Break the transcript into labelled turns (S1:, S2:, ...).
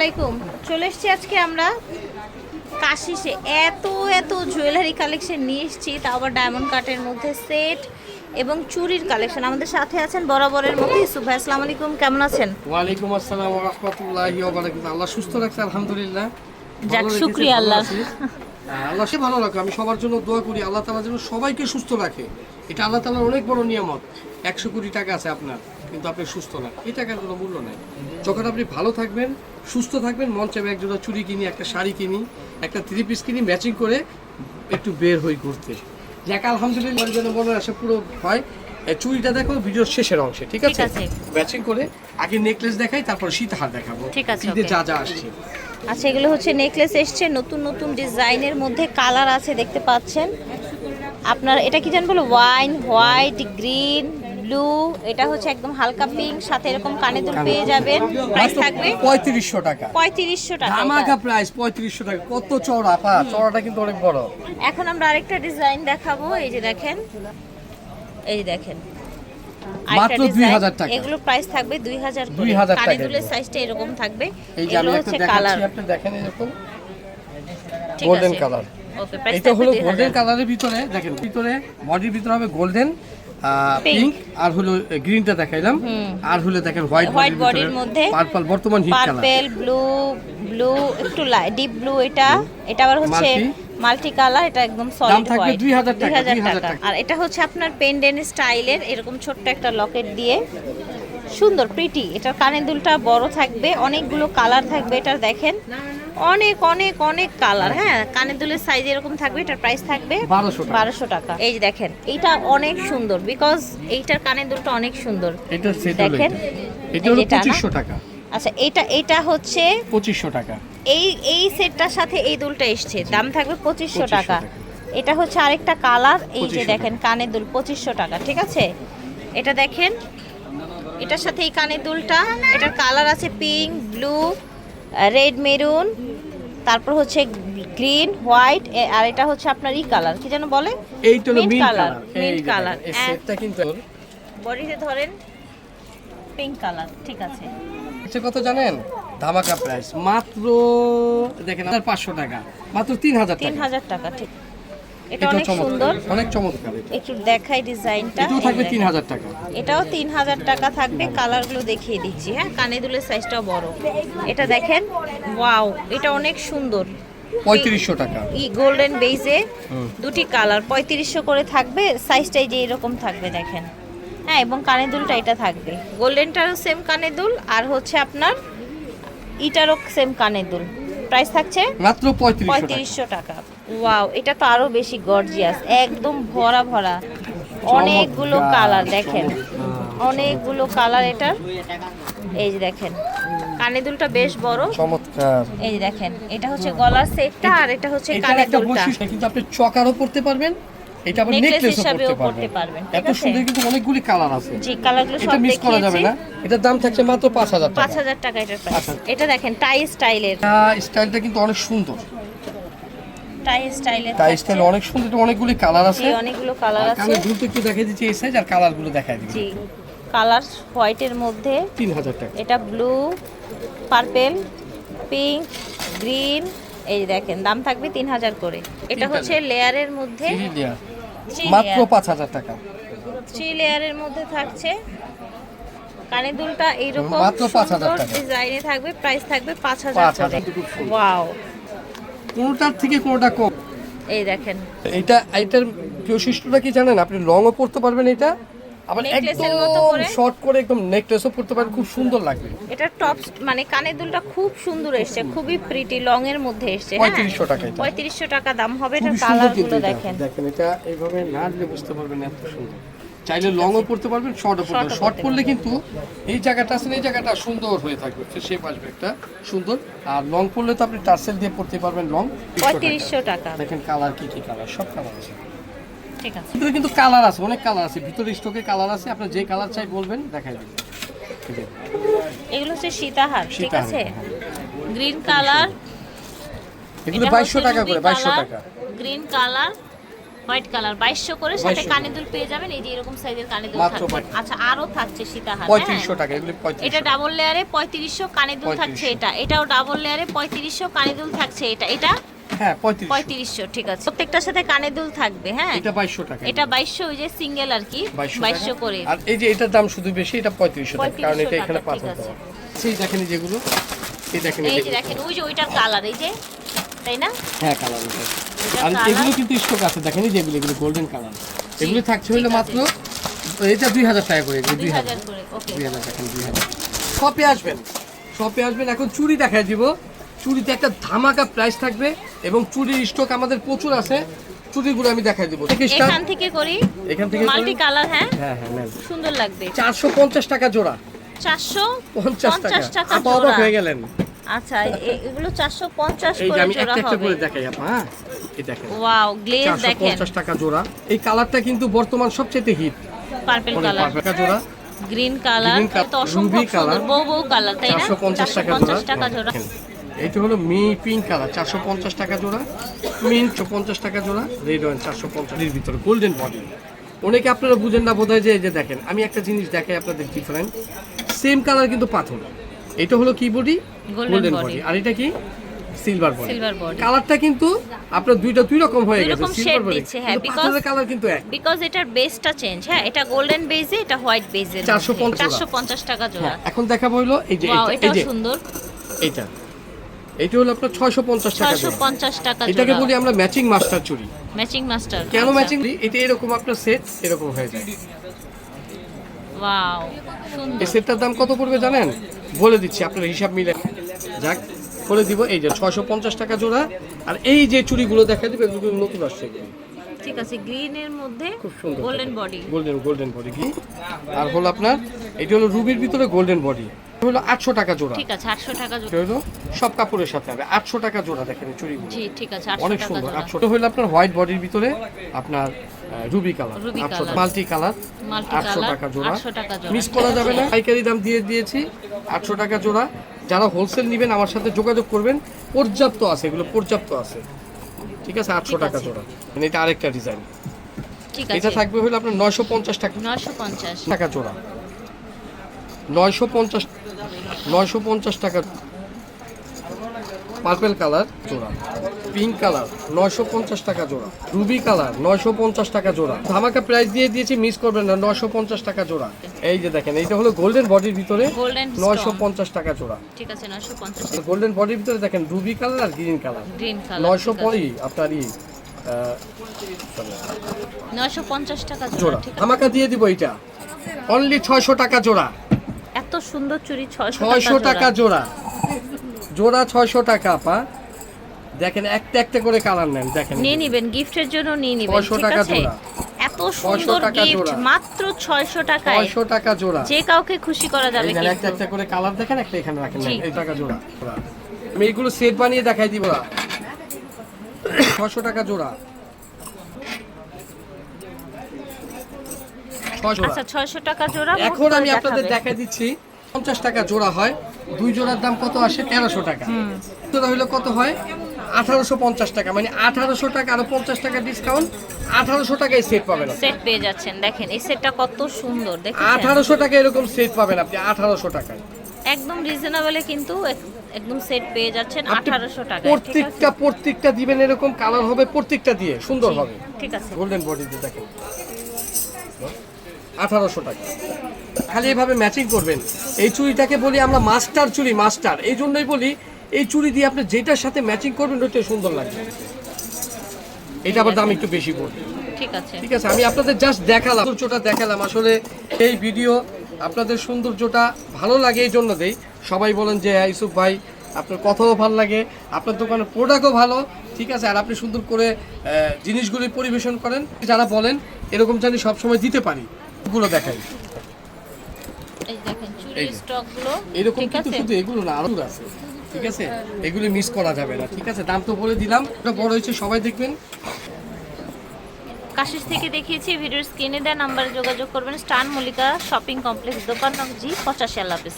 S1: আলাইকুম। চলে এসেছি আজকে আমরা কাশিসে এত জুয়েলারি কালেকশন নিয়ে এসেছি, তাও আবার ডায়মন্ড কাটের মধ্যে সেট এবং চুরির কালেকশন। আমাদের সাথে আছেন বরাবরের মতো ইউসুফ ভাই। আসসালামু আলাইকুম, কেমন আছেন?
S2: ওয়ালাইকুম আসসালাম ওয়া রাহমাতুল্লাহি ওয়া বারাকাতুহু। আল্লাহ সুস্থ রাখছে আলহামদুলিল্লাহ।
S1: যাক, শুকরিয়া আল্লাহ।
S2: আল্লাহ সে ভালো রাখে, আমি সবার জন্য দোয়া করি আল্লাহ তাআলা যেন সবাইকে সুস্থ রাখে। এটা আল্লাহ তাআলার অনেক বড় নিয়ামত। 100 কোটি টাকা আছে আপনার, কিন্তু আপনি সুস্থ না, এই টাকার কোনো মূল্য নাই। যখন আপনি ভালো থাকবেন, সুস্থ থাকবেন, মন চাইবে এক জোড়া চুড়ি কিনি, একটা শাড়ি কিনি, একটা 3 পিস কিনি, ম্যাচিং করে একটু বের হই ঘুরতে। যাক আলহামদুলিল্লাহ, যেন মনের আশা পুরো হয়। চুড়িটা দেখো ভিডিওর শেষের অংশে, ঠিক আছে? ম্যাচিং করে আগে নেকলেস দেখাই, তারপর সীতাহার দেখাবো।
S1: ঠিক আছে,
S2: ঈদে যা যা আসছে।
S1: আচ্ছা, এগুলো হচ্ছে নেকলেস এসছে নতুন ডিজাইনের মধ্যে, কালার আছে দেখতে পাচ্ছেন। আপনার এটা কি জানেন বলো, ওয়াইন, হোয়াইট, গ্রিন, ব্লু, এটা হচ্ছে একদম হালকা পিঙ্ক, সাথে এরকম কানে দুল পেয়ে যাবেন। প্রাইস থাকবে
S2: 3500 টাকা।
S1: 3500 টাকা।
S2: ধামাকা প্রাইস 3500 টাকা। কত চওড়া পা, চওড়াটা কিন্তু অনেক বড়।
S1: এখন আমরা আরেকটা ডিজাইন দেখাবো। এই যে দেখেন, এই যে দেখেন,
S2: মাত্র 2000 টাকা।
S1: এগুলো প্রাইস থাকবে 2000 করে।
S2: 2000 টাকা।
S1: কানে দুলের সাইজটা এরকম থাকবে।
S2: এই যে আমি একটা দেখাচ্ছি, আপনি দেখেন এরকম গোল্ডেন কালার।
S1: ওকে, প্রাইস
S2: এটা হলো গোল্ডেন
S1: 2000।
S2: কালারের ভিতরে দেখেন, ভিতরে বডির ভিতরে হবে গোল্ডেন, পিঙ্ক, আর হলো গ্রিনটা দেখাইলাম, আর হলো দেখেন হোয়াইট
S1: বডির মধ্যে
S2: পার্পল, বর্তমান হিট কালার।
S1: পার্পল, ব্লু একটু ডিপ ব্লু, এটা আবার হচ্ছে মাল্টি কালার, এটা একদম সলিড হোয়াইট।
S2: 2000
S1: টাকা। আর এটা হচ্ছে আপনার পেন্ডেন্ট স্টাইলের, এরকম ছোট্ট একটা লকেট দিয়ে সুন্দর প্রিটি। এটার কানের দুলটা বড় থাকবে, অনেকগুলো কালার থাকবে। এটা দেখেন অনেক কালার। হ্যাঁ, কানের দুলের সাইজ এরকম থাকবে। এটার প্রাইস থাকবে 1200 টাকা। এই যে দেখেন, এইটা অনেক সুন্দর, বিকজ এইটার কানের দুলটা অনেক সুন্দর।
S2: এটা সেট হলো,
S1: দেখেন,
S2: এটা হলো 2500 টাকা।
S1: আচ্ছা, এটা হচ্ছে
S2: 2500 টাকা।
S1: এই সেটটার সাথে এই দুলটা এসছে, দাম থাকবে 2500 টাকা। এটা হচ্ছে আরেকটা কালার। এই যে দেখেন, কানের দুল 2500 টাকা, ঠিক আছে? এটা দেখেন, এটার সাথে এই কানের দুলটা, এটার কালার আছে পিঙ্ক, ব্লু, রেড, মেরুন, তারপর হচ্ছে গ্রিন, হোয়াইট, আর এটা হচ্ছে আপনার ই কালার, কি যেন বলে,
S2: এইটা হলো মিন্ট কালার।
S1: Mint colour.
S2: এই সেটটা কিন্তু
S1: বডিতে ধরেন পিঙ্ক কালার, ঠিক আছে?
S2: এটা কত জানেন? ধামাকা প্রাইস মাত্র দেখেন 500 টাকা, মাত্র 3000 টাকা।
S1: 3000 টাকা, ঠিক। এটা অনেক সুন্দর,
S2: অনেক চমৎকার।
S1: একটু দেখাই ডিজাইনটা।
S2: এটাও থাকবে 3000 টাকা।
S1: এটাও 3000 টাকা থাকবে। কালারগুলো দেখিয়ে দিচ্ছি। হ্যাঁ, কানে দুলের সাইজটাও বড়। এটা দেখেন, ওয়াও, এটা অনেক সুন্দর।
S2: 3500 টাকা।
S1: গোল্ডেন বেজে দুটি কালার 3500 করে থাকবে। সাইজটাই যে এরকম থাকবে দেখেন। হ্যাঁ, এবং কানে দুলটা এটা থাকবে, গোল্ডেনটারও সেম কানে দুল, আর হচ্ছে আপনার ইটারও সেম কানে দুল। প্রাইস থাকছে
S2: মাত্র
S1: 3500 টাকা। ওয়াও, এটা তো আরো বেশি গর্জিয়াস, একদম ভরা অনেকগুলো কালার। দেখেন, অনেকগুলো কালার এটার। এই যে দেখেন, কানে দুলটা বেশ বড়,
S2: চমৎকার।
S1: এই যে দেখেন, এটা হচ্ছে গলার সেটটা, আর এটা হচ্ছে কানে দুলটা।
S2: কিন্তু আপনি চকারও পড়তে পারবেন, এটা আবার নেকলেস হিসেবেও
S1: পড়তে পারবেন।
S2: এত সুন্দর, কিন্তু অনেকগুলি কালার আছে।
S1: জি, কালারগুলো সব
S2: মিস করা যাবে না। এটার দাম থাকছে মাত্র 5000 টাকা।
S1: 5000 টাকা এটার প্রাইস। এটা দেখেন, টাই স্টাইলের।
S2: স্টাইলটা কিন্তু অনেক সুন্দর।
S1: টাই স্টাইলের,
S2: টাই স্টাইল অনেক সুন্দর, এটা অনেকগুলি কালার আছে।
S1: জি, অনেকগুলো কালার আছে।
S2: আমি দুটো একটু দেখাই দিচ্ছি এই সাইজ, আর কালারগুলো দেখাই দিচ্ছি।
S1: জি, কালার হোয়াইটের মধ্যে
S2: 3000 টাকা।
S1: এটা ব্লু, পার্পল, পিঙ্ক, গ্রিন। এই যে দেখেন, দাম থাকবে 3000 করে। এটা হচ্ছে লেয়ারের মধ্যে,
S2: মাত্র 5000 টাকা।
S1: 3 লেয়ারের মধ্যে থাকছে। কানে দুলটা এইরকম
S2: মাত্র 5000 টাকা
S1: ডিজাইনে থাকবে। প্রাইস থাকবে 5000 করে। ওয়াও,
S2: কোনটার থেকে কোনটা কম।
S1: এই দেখেন,
S2: এইটার বৈশিষ্ট্যটা কি জানেন? আপনি লংও পড়তে পারবেন, এটা আবার
S1: নেকলেসের মতো
S2: একদম
S1: করে
S2: শর্ট করে একদম নেকলেসও পড়তে পারেন, খুব সুন্দর লাগবে।
S1: এটা টপ, মানে কানের দুলটা খুব সুন্দর এসছে, খুবই প্রিটি, লং এর মধ্যে এসছে।
S2: 3500 টাকা। এটা
S1: 3500 টাকা দাম হবে। এটা
S2: খুবই সুন্দর
S1: কালারগুলো
S2: কিন্তু
S1: দেখেন।
S2: দেখেন, এটা এইভাবে না দিলে বুঝতে পারবেন এত সুন্দর। চাইলে লংও পড়তে পারবেন, শর্টও পড়তে পারবেন। শর্ট পড়লে কিন্তু এই জায়গাটা আছে, এই জায়গাটা সুন্দর হয়ে থাকবে, শেপ আসবে একটা সুন্দর। আর লং পড়লে তো আপনি টার্সেল দিয়ে পড়তে পারবেন লং।
S1: 3500 টাকা।
S2: দেখেন কালার কি কালার, সব কালার আছে।
S1: ঠিক আছে,
S2: ভিতরে কিন্তু কালার আছে, অনেক কালার আছে ভিতরে, স্টকে কালার আছে। আপনি যে কালার চাই বলবেন, দেখাই দিবেন। ঠিক আছে,
S1: এগুলো হচ্ছে সীতাহার, ঠিক আছে? গ্রিন কালার,
S2: এগুলো 2200 টাকা করে। 2200 টাকা।
S1: গ্রিন কালার, হোয়াইট কালার 2200 করে, সাথে
S2: 2200
S1: কানে দুল পেয়ে যাবেন। এই যে এরকম সাইজের কানে দুল
S2: মাত্র
S1: থাকবে।
S2: 2200
S1: আচ্ছা, আরো থাকছে সীতাহার।
S2: 3500 টাকা, এগুলো 3500
S1: এটা ডাবল লেয়ারে 3500 কানে দুল থাকছে।
S2: 3500
S1: এটাও ডাবল লেয়ারে 3500 কানে দুল থাকছে। এটা
S2: হ্যাঁ 3500
S1: 3500, ঠিক আছে। প্রত্যেকটার সাথে কানে দুল থাকবে। হ্যাঁ,
S2: এটা 2200 টাকা,
S1: এটা 2200, ওই যে সিঙ্গেল আর কি 2200 করে।
S2: আর এই যে এটার দাম শুধু বেশি, এটা 3500 টাকা, কারণ এটা
S1: 3500
S2: এখানে
S1: টাকা,
S2: পাথর
S1: ঠিক আছে।
S2: দেওয়া। সেই দেখেন যেগুলো, এই দেখেন
S1: এই যে দেখেন, ওই যে ওইটার কালার, এই যে, তাই না?
S2: হ্যাঁ কালার এটা।
S1: এটা
S2: আর
S1: কালার
S2: এগুলো কিন্তু স্টক আছে, দেখেন এই যে এগুলো গোল্ডেন কালার, এগুলো থাকছে হলো
S1: ঠিক আছে।
S2: মাত্র এটা 2000 টাকা করে, এগুলো 2000
S1: 2000 করে। ওকে,
S2: 2000 দেখেন 2000। শপে আসবেন, শপে আসবেন। এখন চুড়ি দেখায় দিব। চুড়িতে একটা ধামাকা প্রাইস থাকবে এবং চুড়ির স্টক আমাদের প্রচুর আছে। চুড়িগুলো আমি দেখাই দিব।
S1: এখান থেকে করি,
S2: এখান থেকে
S1: মাল্টি কালার। হ্যাঁ
S2: হ্যাঁ হ্যাঁ নেন।
S1: সুন্দর লাগবে।
S2: 450 টাকা জোড়া,
S1: 450 টাকা
S2: আপা অবাক
S1: জোড়া।
S2: হয়ে গেলেন।
S1: আচ্ছা, এগুলো 450
S2: এই যে
S1: করে
S2: আমি
S1: জোড়া
S2: একটা একটা
S1: হবে।
S2: করে দেখাই আপা। হ্যাঁ এই দেখেন,
S1: ওয়াও, গ্লেজ দেখেন,
S2: 450 টাকা জোড়া। এই কালারটা কিন্তু বর্তমান সবচেয়ে হিট,
S1: পার্পল কালার,
S2: টাকা জোড়া।
S1: গ্রিন কালার,
S2: Green color,
S1: তো অসম্ভব
S2: ruby color,
S1: সুন্দর, বউ কালার, তাই না?
S2: 450 টাকা
S1: 450 টাকা জোড়া।
S2: এইটা হলো মি পিঙ্ক কালার, 450 টাকা জোড়া। মিন্ট 450 টাকা জোড়া। রেড ওয়াইন 450 এর ভিতরে গোল্ডেন বডি। অনেকে আপনারা বুঝেন না বোধহয়, যে এই যে দেখেন, আমি একটা জিনিস দেখাই আপনাদের ডিফারেন্ট। সেম কালার কিন্তু পাথর। এটা হলো কি বডি? Golden body. আর এটা কি? Silver body.
S1: Silver body.
S2: কালারটা কিন্তু আপনার দুইটা দুই রকম হয়ে
S1: দুই
S2: গেছে,
S1: রকম
S2: সিলভার
S1: shade
S2: বডি।
S1: দিচ্ছে, হ্যাঁ,
S2: পাথরের কালার কিন্তু এক।
S1: বিকজ এটার বেসটা চেঞ্জ। হ্যাঁ, এটা গোল্ডেন বেজে, এটা হোয়াইট বেজে। 450 টাকা জোড়া।
S2: হ্যাঁ, এখন দেখাবো হলো এই যে
S1: ওয়াও,
S2: এই
S1: এটাও
S2: যে
S1: সুন্দর।
S2: এটা এটা হলো আপনার 650 টাকা জোড়া।
S1: 650 টাকা
S2: এটাকে
S1: জোড়া।
S2: বলি আমরা ম্যাচিং মাস্টার চুড়ি।
S1: Matching master.
S2: কেন ম্যাচিং? এটা এরকম আপনার সেট এরকম হয়ে যায়।
S1: ওয়াও, সুন্দর।
S2: এই সেটটার দাম কত পড়বে জানেন? বলে দিচ্ছি, আপনার হিসাব মিলে যাক বলে দিব। এই যে 650 টাকা জোড়া। আর এই যে চুড়িগুলো দেখা দিবে, এগুলো নতুন আসছে,
S1: ঠিক আছে, গ্রিনের মধ্যে
S2: খুব সুন্দর,
S1: গোল্ডেন বডি।
S2: গোল্ডেন বডি কি। আর হলো আপনার এটা হলো রুবির ভিতরে গোল্ডেন বডি, হলো 800 টাকা জোড়া।
S1: ঠিক আছে, 800 টাকা জোড়া।
S2: এটা হলো সব কাপড়ের সাথে হবে 800 টাকা জোড়া। দেখেন এই চুড়িগুলো
S1: জি, ঠিক আছে, 800
S2: অনেক
S1: টাকা
S2: সুন্দর।
S1: জোড়া।
S2: 800 হলো আপনার হোয়াইট বডির ভিতরে আপনার Ruby colour,
S1: Ruby
S2: 800
S1: colour.
S2: Multi colour,
S1: multi
S2: 800
S1: colour,
S2: টাকা জোড়া।
S1: 800 টাকা জোড়া।
S2: মিস করা যাবে না, পাইকারি দাম দিয়ে দিয়েছি 800 টাকা জোড়া। যারা হোলসেল নেবেন আমার সাথে যোগাযোগ করবেন, পর্যাপ্ত আছে, এগুলো পর্যাপ্ত আছে। ঠিক আছে, 800 টাকা জোড়া। মানে এটা আরেকটা ডিজাইন।
S1: ঠিক
S2: এটা
S1: আছে,
S2: থাকবে হলো আপনার 950 টাকা
S1: 950।
S2: টাকা জোড়া। 950 টাকা। পার্পল কালার জোড়া, পিঙ্ক কালার 950 টাকা জোড়া, রুবি কালার 950 টাকা জোড়া। ধামাকা প্রাইস দিয়ে দিয়েছি, মিস করবেন না, 950 টাকা জোড়া। এই যে দেখেন, এইটা হলো গোল্ডেন বডির ভিতরে,
S1: গোল্ডেন
S2: 950 টাকা জোড়া।
S1: ঠিক আছে, 950।
S2: গোল্ডেন বডির ভিতরে দেখেন রুবি কালার আর গ্রিন কালার,
S1: গ্রিন কালার
S2: 950 আপনার
S1: 950 টাকা
S2: জোড়া।
S1: জোড়া। ঠিক আছে,
S2: ধামাকা দিয়ে দিব এটা অনলি 600 টাকা জোড়া।
S1: এত সুন্দর চুড়ি
S2: 600
S1: 600
S2: টাকা জোড়া। জোড়া 600 টাকা আপা। দেখেন একটা একটা করে কালার নেন, দেখেন
S1: নিয়ে নিবেন, গিফটের জন্য নিয়ে নিবেন।
S2: 600
S1: ঠিক
S2: টাকা
S1: আছে,
S2: জোড়া।
S1: এত সুন্দর
S2: 600 টাকা
S1: গিফট
S2: জোড়া।
S1: মাত্র 600 টাকায়।
S2: 600 টাকা জোড়া।
S1: যে কাউকে খুশি করা যাবে
S2: এই দেখেন, একটা
S1: কিন্তু।
S2: একটা করে কালার দেখেন, একটা এখানে রাখেন,
S1: জি।
S2: এই টাকা জোড়া। আমি এইগুলো সেট বানিয়ে দেখাই দিব না। 600 টাকা জোড়া। 600
S1: আচ্ছা, 600 টাকা জোড়া।
S2: এখন আমি
S1: মোট করে
S2: আপনাদের
S1: দেখাবে।
S2: দেখাই দিচ্ছি। 50 টাকা জোড়া হয়, দুই জোড়ার দাম কত আসে? 1300 টাকা। জোড়া হলো কত হয়? 1850 টাকা। মানে 1800 টাকা আর 50 টাকা ডিসকাউন্ট, 1800 টাকায় সেট পাবেন।
S1: সেট পেয়ে যাচ্ছেন। দেখেন এই সেটটা কত সুন্দর, দেখেন
S2: 1800 টাকা এরকম সেট পাবেন আপনি 1800 টাকায়।
S1: একদম রিজনেবলে কিন্তু একদম সেট পেয়ে যাচ্ছেন
S2: আপনি
S1: 1800 টাকায়। ঠিক আছে,
S2: প্রত্যেকটা দিবেন এরকম কালার হবে, প্রত্যেকটা দিয়ে সুন্দর হবে।
S1: ঠিক আছে।
S2: গোল্ডেন বডিতে দেখেন 1800 টাকা। খালি এভাবে ম্যাচিং করবেন। এই চুড়িটাকে বলি আমরা মাস্টার চুড়ি, মাস্টার। এই জন্যই বলি এই চুড়ি দিয়ে আপনি যেটার সাথে ম্যাচিং করবেন ওইটাই সুন্দর লাগবে। এটা আবার দাম একটু বেশি পড়বে।
S1: ঠিক আছে,
S2: ঠিক আছে, আমি আপনাদের জাস্ট দেখালাম, সৌন্দর্যটা দেখালাম। আসলে এই ভিডিও আপনাদের সৌন্দর্যটা ভালো লাগে এই জন্য দেই। সবাই বলেন যে হ্যাঁ ইউসুফ ভাই আপনার কথাও ভালো লাগে, আপনার দোকানের প্রোডাক্টও ভালো। ঠিক আছে, আর আপনি সুন্দর করে জিনিসগুলি পরিবেশন করেন। যারা বলেন এরকম জানি সবসময় দিতে পারি, ওগুলো দেখাই।
S1: এই দেখেন চুড়ির স্টকগুলো।
S2: এরকম
S1: ঠিক
S2: কিন্তু
S1: আছে,
S2: শুধু এগুলো না, আরও আছে। ঠিক আছে, এগুলি মিস করা যাবে না। ঠিক আছে, দাম তো বলে দিলাম, এটা বড় হয়েছে, সবাই দেখবেন।
S1: কাশিস থেকে দেখিয়েছি, ভিডিওর স্ক্রিনে দেওয়া নাম্বারে যোগাযোগ করবেন। স্টান মল্লিকা শপিং কমপ্লেক্স, দোকান নং জি 85। আল্লাহ হাফেজ।